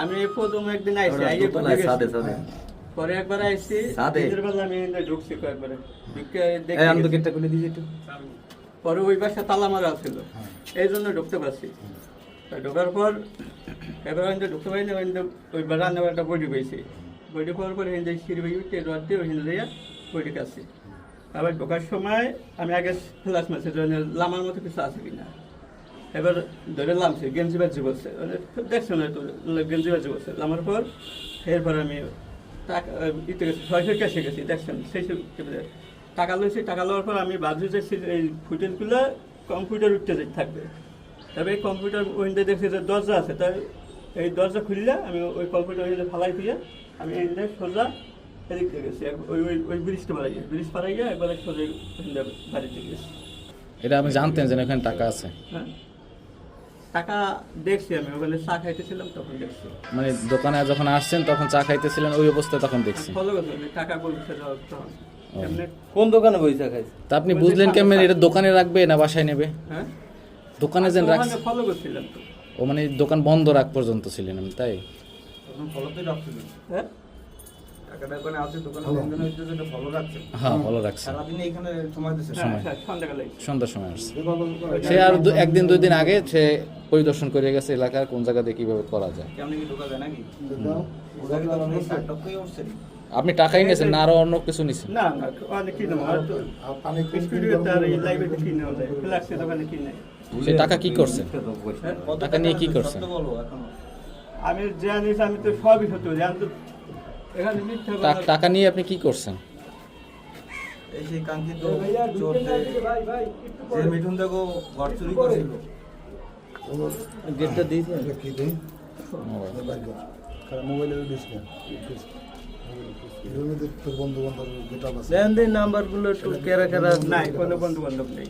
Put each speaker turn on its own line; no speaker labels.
আমি প্রথম একদিন আইছি পরে একবার আইছি দিনের বেলা আমি ঢুকছি কয়েকবারে পরে ওই বাসা তালা মারা ছিল এই জন্য ঢুকতে পারছি ঢোকার পর এবার ঢুকতে পারিনি ওই রান্না একটা বডি পেয়েছি বডি পাওয়ার পরে হিন্দু সিঁড়ি বই উঠতে রোয়ার দিয়ে ওই হিন্দু দিয়ে বডি কাছে আবার ঢোকার সময় আমি আগে ফ্লাস মারছি লামার মতো কিছু আছে কিনা এবার ধরে লামছে গেঞ্জি বাজি বলছে দেখছো না তো গেঞ্জি বাজি বলছে লামার পর এরপর আমি টাকা ইতে গেছি 600 ক্যাশে গেছি দেখছেন সেই সব টাকা লইছি টাকা লওয়ার পর আমি বাজু যে এই ফুটেলগুলো কম্পিউটার উঠতে থাকবে তবে এই কম্পিউটার উইন্ডো দেখছি যে দরজা আছে তাই এই দরজা খুললে আমি ওই কম্পিউটার উইন্ডো ফালাই দিয়ে আমি এনে সোজা এদিক থেকে গেছি ওই ওই ওই ব্রিজটা পাড়াইয়া ব্রিজ পাড়াইয়া একবার সোজা বাড়িতে গেছি।
এটা আপনি জানতেন যে এখানে টাকা আছে?
হ্যাঁ টাকা দেখছি আমি ওখানে চা খাইতেছিলাম তখন দেখছি।
মানে দোকানে যখন আসছেন তখন চা খাইতেছিলেন ওই অবস্থায় তখন দেখছি?
ফলো করছি টাকা বলছে তখন
কোন দোকানে বইসা খাইছে?
তা আপনি বুঝলেন কেমন এটা দোকানে রাখবে না বাসায় নেবে?
হ্যাঁ
দোকানে যেন রাখছে
ফলো করছিলাম তো।
ও মানে দোকান বন্ধ রাখ পর্যন্ত ছিলেন তাই?
তখন ফলোতেই রাখছিলেন?
হ্যাঁ
টাকাটা ওখানে আছে দোকানে লেনদেন হইতে যেটা ফলো রাখছে?
হ্যাঁ ফলো রাখছে।
সারাদিন এখানে সময় দিচ্ছে?
সন্ধ্যাবেলা
সন্ধ্যার সময় আসছে। সে আর একদিন দুই দিন আগে সে পরিদর্শন করে গেছে এলাকার কোন জায়গাতে কিভাবে করা যায়।
কেমনি কি ঢোকা যায় নাকি? টপকেই উঠছে?
আপনি টাকাই নিয়েছেন না আরো অন্য কিছু নিছেন?
না না অনেক কিনে স্টুডিওতে আর এই লাইব্রেরিতে কিনে যায় ফ্ল্যাক্সে দোকানে কিনে।
সে টাকা কি করছেন? টাকা নিয়ে কি করছেন?
বলো এখন
আমি জানিস আমি তো সবই সত্যি বলি আমি তো এখানে মিথ্যা কথা
টাকা নিয়ে আপনি কি করছেন?
এই সেই কাঙ্ক্ষিত চোর যে মিঠুন দেখো ঘর চুরি করেছিল গেটটা দিয়েছেন মোবাইলের লেনদেন নাম্বার গুলো একটু কেরা কেরা
নাই কোনো বন্ধু বান্ধব নেই।